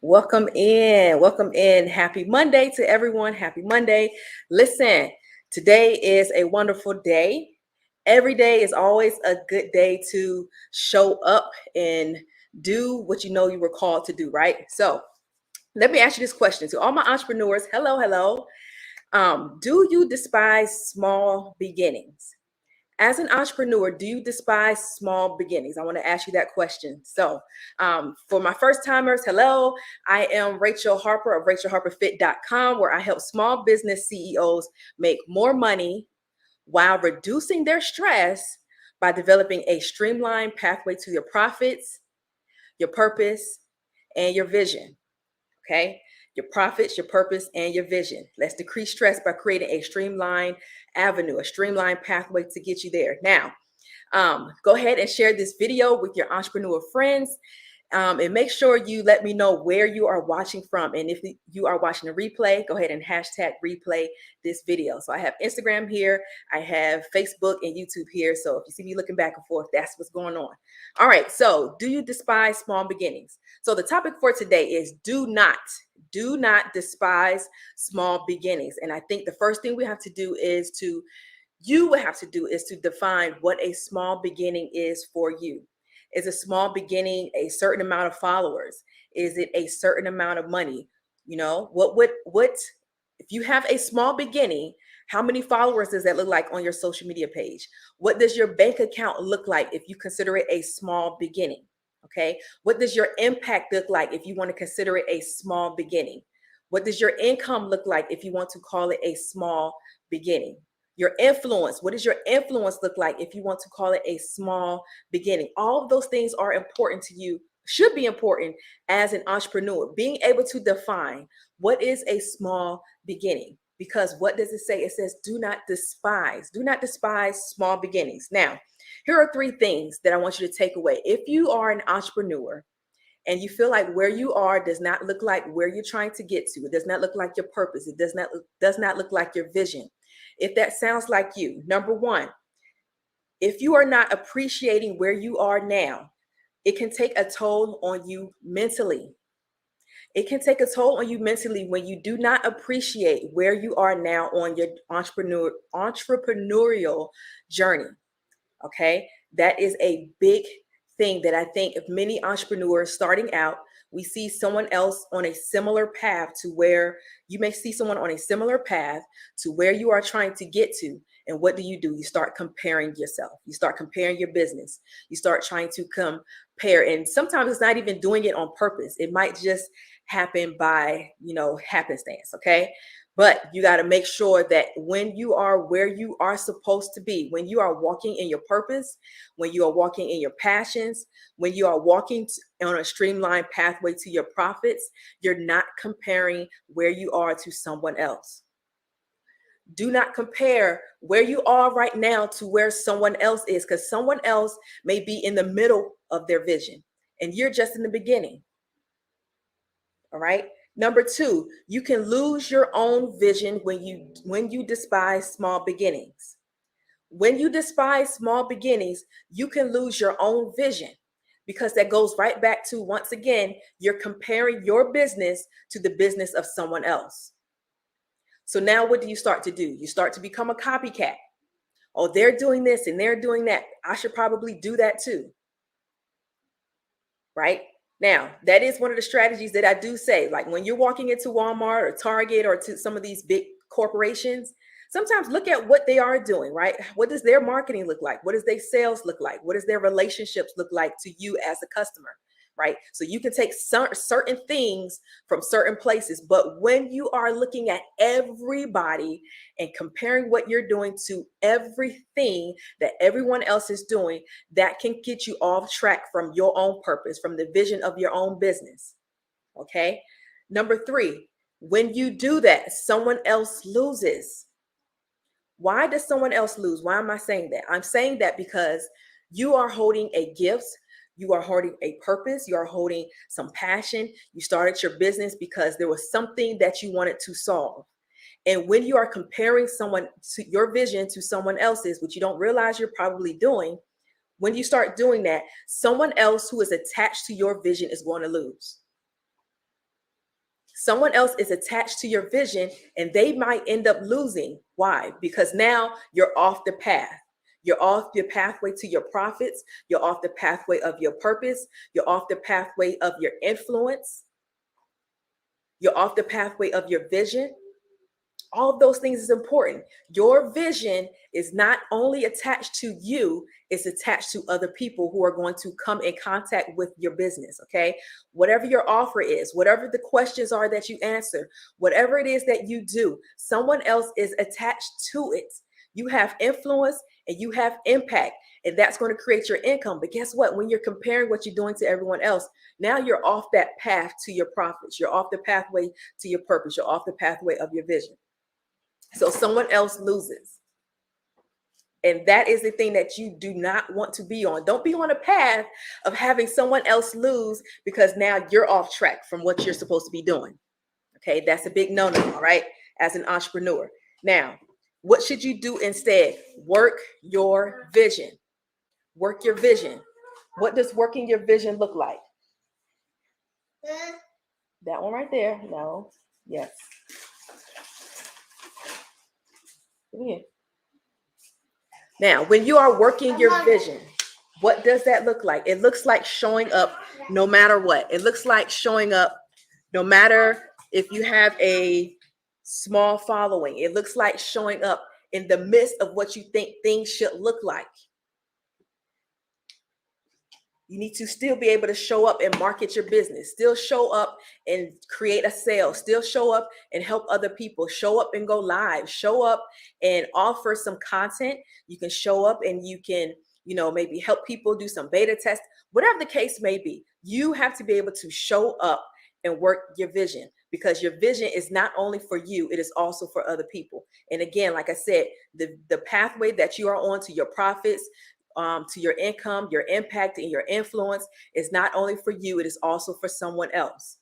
Welcome in. Welcome in. Happy Monday to everyone. Happy Monday. Listen, today is a wonderful day. Every day is always a good day to show up and do what you know you were called to do, right? So let me ask you this question to all my entrepreneurs. Hello, hello. Do you despise small beginnings? As an entrepreneur, do you despise small beginnings? I want to ask you that question. So, for my first timers, hello, I am Rachel Harper of RachelHarperFit.com, where I help small business CEOs make more money while reducing their stress by developing a streamlined pathway to your profits, your purpose, and your vision. Okay. Your profits, your purpose, and your vision. Let's decrease stress by creating a streamlined avenue, a streamlined pathway to get you there. Now, go ahead and share this video with your entrepreneur friends. And make sure you let me know where you are watching from. And if you are watching a replay, go ahead and hashtag replay this video. So I have Instagram here, I have Facebook and YouTube here. So if you see me looking back and forth, that's what's going on. All right. So do you despise small beginnings? So the topic for today is do not despise small beginnings. And I think the first thing we have to do is you would have to do is to define what a small beginning is for you. Is a small beginning a certain amount of followers? Is it a certain amount of money? You know, what if you have a small beginning, how many followers does that look like on your social media page? What does your bank account look like if you consider it a small beginning? Okay. What does your impact look like if you want to consider it a small beginning? What does your income look like if you want to call it a small beginning? Your influence, what does your influence look like if you want to call it a small beginning? All of those things are important to you, should be important as an entrepreneur. Being able to define what is a small beginning. Because what does it say? It says, do not despise small beginnings. Now, here are three things that I want you to take away. If you are an entrepreneur and you feel like where you are does not look like where you're trying to get to, it does not look like your purpose, it does not look like your vision. If that sounds like you, number one, if you are not appreciating where you are now, it can take a toll on you mentally. It can take a toll on you mentally when you do not appreciate where you are now on your entrepreneurial journey. Okay. That is a big thing that I think if many entrepreneurs starting out, we see someone else on a similar path to where you may see someone on a similar path to where you are trying to get to. And what do? You start comparing yourself. You start comparing your business. You start trying to compare. And sometimes it's not even doing it on purpose. It might just happen by, happenstance. Okay. But you got to make sure that when you are where you are supposed to be, when you are walking in your purpose, when you are walking in your passions, when you are walking on a streamlined pathway to your profits, you're not comparing where you are to someone else. Do not compare where you are right now to where someone else is, because someone else may be in the middle of their vision and you're just in the beginning. All right. Number two, you can lose your own vision when you despise small beginnings. When you despise small beginnings, you can lose your own vision, because that goes right back to, once again, you're comparing your business to the business of someone else. So now what do you start to do? You start to become a copycat. Oh, they're doing this and they're doing that. I should probably do that too. Right? Now, that is one of the strategies that I do say, like when you're walking into Walmart or Target or to some of these big corporations, sometimes look at what they are doing, right? What does their marketing look like? What does their sales look like? What does their relationships look like to you as a customer, right? So you can take certain things from certain places, but when you are looking at everybody and comparing what you're doing to everything that everyone else is doing, that can get you off track from your own purpose, from the vision of your own business. Okay. Number three, when you do that, someone else loses. Why does someone else lose? Why am I saying that? I'm saying that because you are holding a gift. You are holding a purpose. You are holding some passion. You started your business because there was something that you wanted to solve. And when you are comparing someone to your vision to someone else's, which you don't realize you're probably doing, when you start doing that, someone else who is attached to your vision is going to lose. Someone else is attached to your vision and they might end up losing. Why? Because now you're off the path. You're off your pathway to your profits. You're off the pathway of your purpose. You're off the pathway of your influence. You're off the pathway of your vision. All of those things is important. Your vision is not only attached to you, it's attached to other people who are going to come in contact with your business. Okay. Whatever your offer is, whatever the questions are that you answer, whatever it is that you do, someone else is attached to it. You have influence and you have impact, and that's going to create your income. But guess what? When you're comparing what you're doing to everyone else, now you're off that path to your profits. You're off the pathway to your purpose. You're off the pathway of your vision. So someone else loses. And that is the thing that you do not want to be on. Don't be on a path of having someone else lose because now you're off track from what you're supposed to be doing. Okay, that's a big no-no, all right, as an entrepreneur. Now, what should you do instead? Work your vision. Work your vision. What does working your vision look like? That one right there. No. Yes. Come here. Now, when you are working your vision, what does that look like? It looks like showing up no matter what. It looks like showing up no matter if you have a small following. It looks like showing up in the midst of what you think things should look like. You need to still be able to show up and market your business, still show up and create a sale, still show up and help other people, show up and go live, show up and offer some content. You can show up and you can, maybe help people do some beta tests, whatever the case may be. You have to be able to show up and work your vision, because your vision is not only for you, it is also for other people. And again, like I said, the pathway that you are on to your profits, to your income, your impact, and your influence is not only for you, it is also for someone else.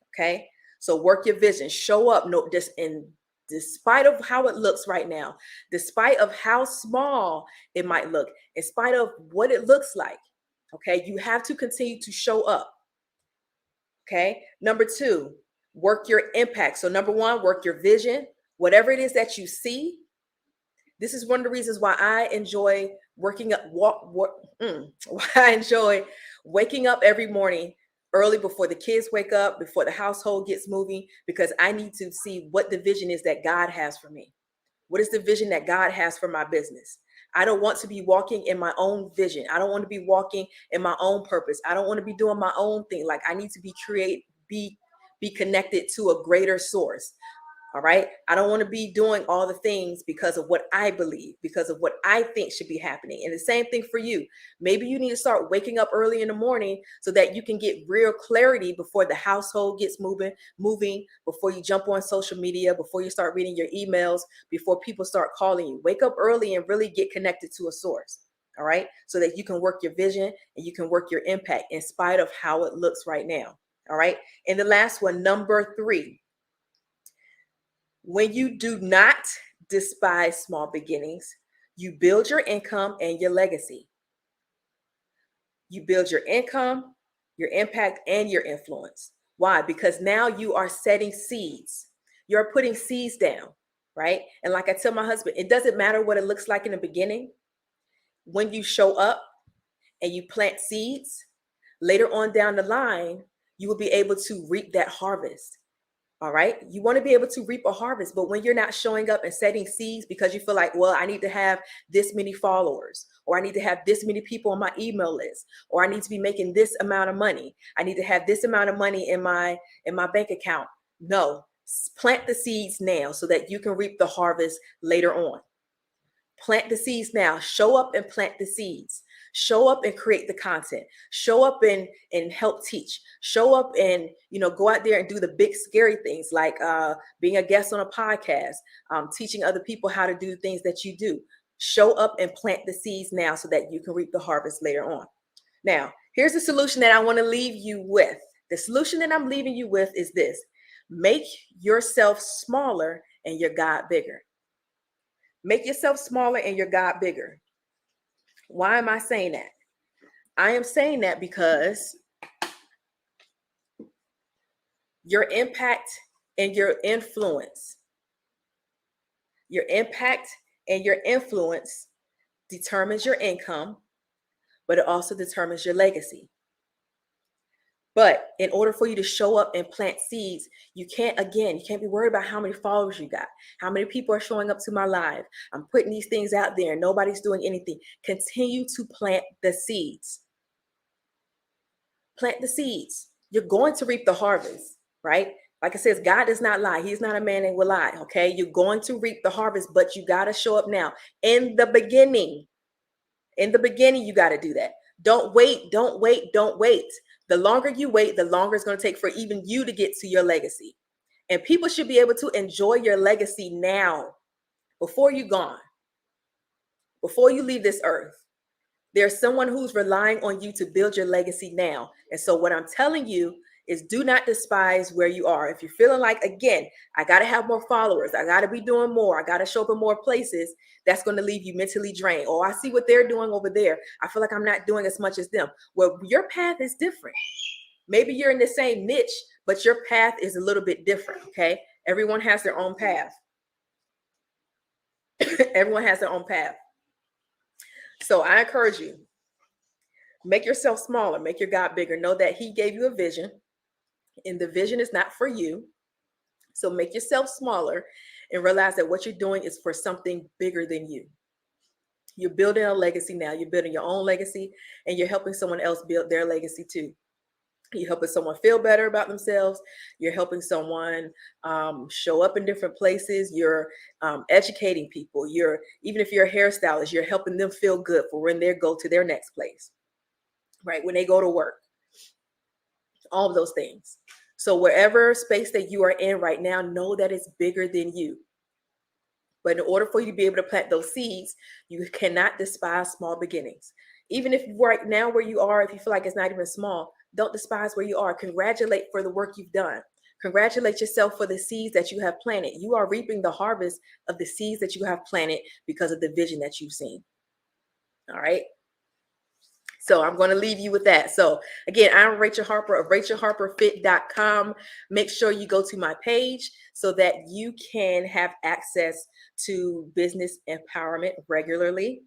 Okay, so work your vision, show up, despite of how it looks right now, despite of how small it might look, in spite of what it looks like. Okay, you have to continue to show up. Okay, number two, work your impact. So number one, work your vision. Whatever it is that you see, this is one of the reasons why I enjoy why I enjoy waking up every morning early before the kids wake up, before the household gets moving, because I need to see what the vision is that God has for me. What is the vision that God has for my business? I don't want to be walking in my own vision. I don't want to be walking in my own purpose. I don't want to be doing my own thing. Like, I need to be connected to a greater source. All right. I don't want to be doing all the things because of what I believe, because of what I think should be happening. And the same thing for you. Maybe you need to start waking up early in the morning so that you can get real clarity before the household gets moving, before you jump on social media, before you start reading your emails, before people start calling you. Wake up early and really get connected to a source. All right. So that you can work your vision and you can work your impact in spite of how it looks right now. All right. And the last one, number 3. When you do not despise small beginnings, you build your income and your legacy. You build your income, your impact, and your influence. Why? Because now you are setting seeds. You're putting seeds down, right? And like I tell my husband, it doesn't matter what it looks like in the beginning. When you show up and you plant seeds, later on down the line, you will be able to reap that harvest. All right. You want to be able to reap a harvest, but when you're not showing up and setting seeds because you feel like, well, I need to have this many followers, or I need to have this many people on my email list, or I need to be making this amount of money. I need to have this amount of money in my bank account. No, plant the seeds now so that you can reap the harvest later on. Plant the seeds now. Show up and plant the seeds. Show up and create the content. Show up and help teach. Show up and go out there and do the big scary things like being a guest on a podcast, teaching other people how to do things that you do. Show up and plant the seeds now so that you can reap the harvest later on. Now, here's the solution that I want to leave you with. The solution that I'm leaving you with is this: make yourself smaller and your God bigger. Make yourself smaller and your God bigger. Why am I saying that? I am saying that because Your impact and your influence. Your impact and your influence determines your income, but it also determines your legacy. But in order for you to show up and plant seeds, you can't be worried about how many followers you got, how many people are showing up to my live. I'm putting these things out there and nobody's doing anything. Continue to plant the seeds. Plant the seeds. You're going to reap the harvest, right? Like I says, God does not lie. He's not a man that will lie, okay? You're going to reap the harvest, but you got to show up now. In the beginning, you got to do that. Don't wait. The longer you wait, the longer it's going to take for even you to get to your legacy. And people should be able to enjoy your legacy now, before you're gone, before you leave this earth. There's someone who's relying on you to build your legacy now. And so what I'm telling you is, do not despise where you are. If you're feeling like, again, I got to have more followers, I got to be doing more, I got to show up in more places, that's going to leave you mentally drained. Oh, I see what they're doing over there, I feel like I'm not doing as much as them. Well, your path is different. Maybe you're in the same niche, but your path is a little bit different, okay? Everyone has their own path. Everyone has their own path. So I encourage you, make yourself smaller, make your God bigger. Know that he gave you a vision, and the vision is not for you. So make yourself smaller and realize that what you're doing is for something bigger than you. You're building a legacy now. You're building your own legacy, and you're helping someone else build their legacy too. You're helping someone feel better about themselves. You're helping someone show up in different places. You're educating people. Even if you're a hairstylist, you're helping them feel good for when they go to their next place, right? When they go to work, all of those things. So wherever space that you are in right now, know that it's bigger than you. But in order for you to be able to plant those seeds, you cannot despise small beginnings. Even if right now where you are, if you feel like it's not even small, don't despise where you are. Congratulate for the work you've done. Congratulate yourself for the seeds that you have planted. You are reaping the harvest of the seeds that you have planted because of the vision that you've seen. All right. So I'm going to leave you with that. So again, I'm Rachel Harper of RachelHarperFit.com. Make sure you go to my page so that you can have access to business empowerment regularly.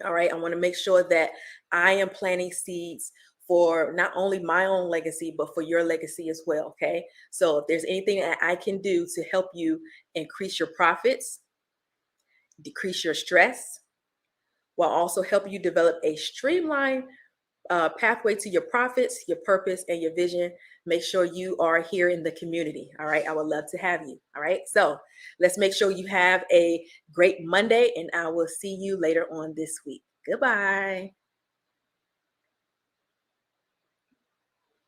All right. I want to make sure that I am planting seeds for not only my own legacy, but for your legacy as well. Okay. So if there's anything that I can do to help you increase your profits, decrease your stress, while also helping you develop a streamlined pathway to your profits, your purpose, and your vision, make sure you are here in the community. All right. I would love to have you. All right. So let's make sure you have a great Monday, and I will see you later on this week. Goodbye.